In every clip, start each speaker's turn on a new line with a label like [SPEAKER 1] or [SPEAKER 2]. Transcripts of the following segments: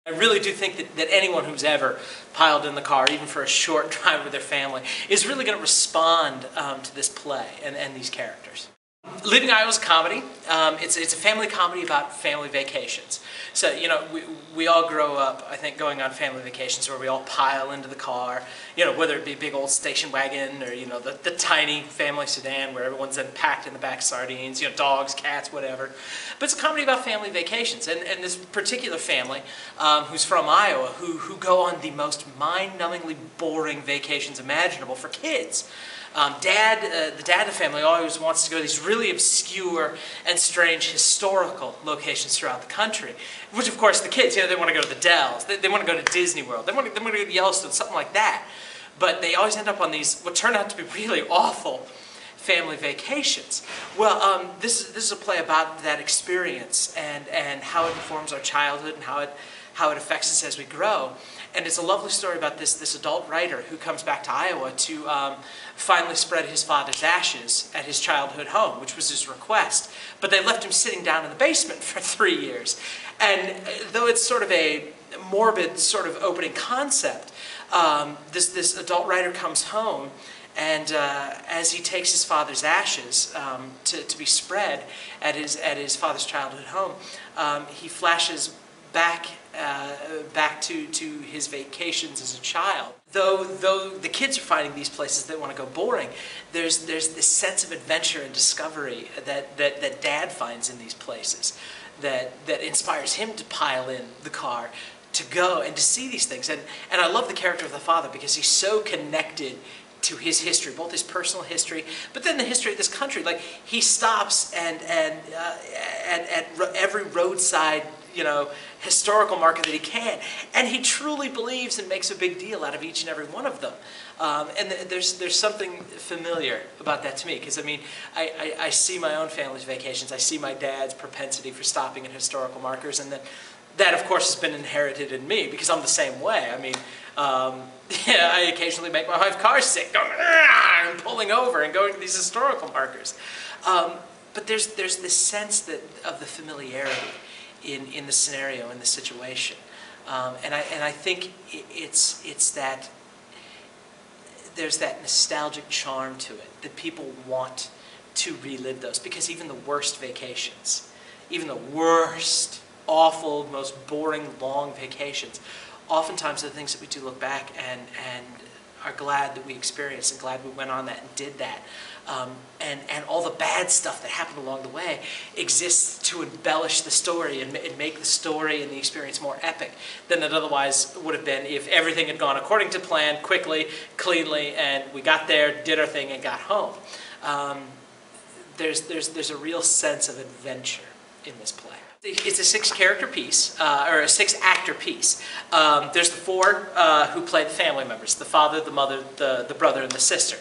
[SPEAKER 1] I really do think that anyone who's ever piled in the car, even for a short drive with their family, is really going to respond to this play and these characters. Leaving Iowa is a comedy. It's a family comedy about family vacations. So, you know, we all grow up, I think, going on family vacations where we all pile into the car, you know, whether it be a big old station wagon or, you know, the tiny family sedan where everyone's then packed in the back sardines, you know, dogs, cats, whatever. But it's a comedy about family vacations. And this particular family, who's from Iowa, who go on the most mind-numbingly boring vacations imaginable for kids. The dad of the family always wants to go to these really obscure and strange historical locations throughout the country. Which, of course, the kids, you know, they want to go to the Dells, they want to go to Disney World, they want to go to Yellowstone, something like that. But they always end up on these, what turn out to be really awful family vacations. Well, this is a play about that experience and how it informs our childhood and how it affects us as we grow. And it's a lovely story about this adult writer who comes back to Iowa to finally spread his father's ashes at his childhood home, which was his request. But they left him sitting down in the basement for 3 years. And though it's sort of a morbid sort of opening concept, this adult writer comes home, and as he takes his father's ashes to be spread at his father's childhood home, he flashes back to his vacations as a child. Though the kids are finding these places that want to go boring, there's this sense of adventure and discovery that Dad finds in these places that inspires him to pile in the car to go and to see these things. And I love the character of the father because he's so connected to his history, both his personal history, but then the history of this country. Like, he stops and at every roadside, you know, historical marker that he can, and he truly believes and makes a big deal out of each and every one of them. And there's something familiar about that to me, because I mean, I see my own family's vacations, I see my dad's propensity for stopping at historical markers, and that of course has been inherited in me because I'm the same way. I mean, yeah, I occasionally make my wife car sick, going and pulling over and going to these historical markers. But there's this sense of the familiarity in the scenario, in the situation, and I think it's that there's that nostalgic charm to it that people want to relive those, because even the worst vacations, even the worst, awful, most boring, long vacations, oftentimes are the things that we do look back and are glad that we experienced and glad we went on that and did that. And all the bad stuff that happened along the way exists to embellish the story and make the story and the experience more epic than it otherwise would have been if everything had gone according to plan, quickly, cleanly, and we got there, did our thing, and got home. There's a real sense of adventure in this play. It's a 6-character piece, or a 6-actor piece. There's the 4 who play the family members, the father, the mother, the brother, and the sister.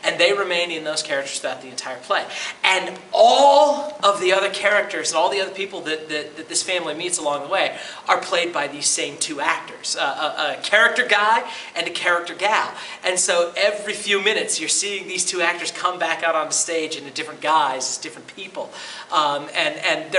[SPEAKER 1] And they remain in those characters throughout the entire play. And all of the other characters and all the other people that this family meets along the way are played by these same 2 actors, a character guy and a character gal. And so every few minutes you're seeing these 2 actors come back out on the stage in a different guise as different people. And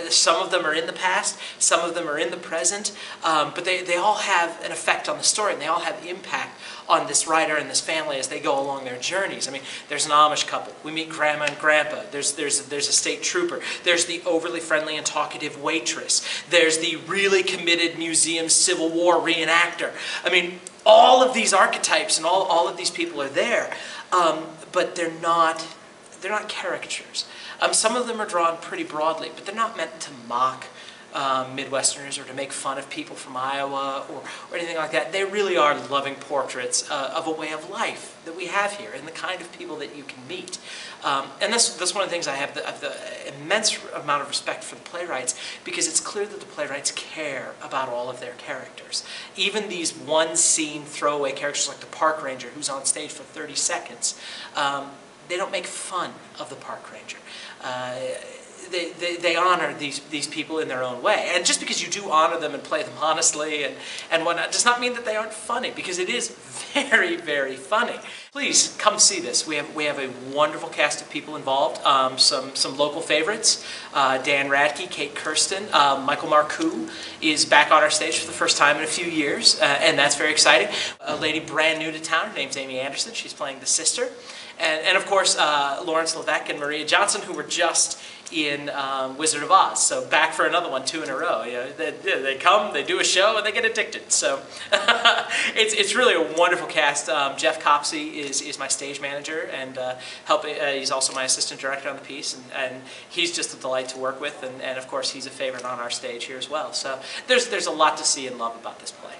[SPEAKER 1] some of them are in the past, some of them are in the present, but they all have an effect on the story, and they all have impact on this writer and this family as they go along their journeys. I mean, there's an Amish couple. We meet Grandma and Grandpa. There's a state trooper. There's the overly friendly and talkative waitress. There's the really committed museum Civil War reenactor. I mean, all of these archetypes and all of these people are there, but they're not caricatures. Some of them are drawn pretty broadly, but they're not meant to mock Midwesterners or to make fun of people from Iowa or anything like that. They really are loving portraits of a way of life that we have here and the kind of people that you can meet. And that's one of the things I have the immense amount of respect for the playwrights, because it's clear that the playwrights care about all of their characters. Even these one-scene throwaway characters like the park ranger who's on stage for 30 seconds, they don't make fun of the park ranger. they honor these people in their own way. And just because you do honor them and play them honestly and whatnot does not mean that they aren't funny, because it is very, very funny. Please come see this. We have a wonderful cast of people involved. Some local favorites. Dan Radke, Kate Kirsten, Michael Marcoux is back on our stage for the first time in a few years, and that's very exciting. A lady brand new to town, her name's Amy Anderson. She's playing the sister. And of course, Lawrence Levesque and Maria Johnson, who were just in Wizard of Oz. So back for another one, 2 in a row. You know, they come, they do a show, and they get addicted. So it's really a wonderful cast. Jeff Copsey is my stage manager, and he's also my assistant director on the piece, and he's just a delight to work with. And of course, he's a favorite on our stage here as well. So there's a lot to see and love about this play.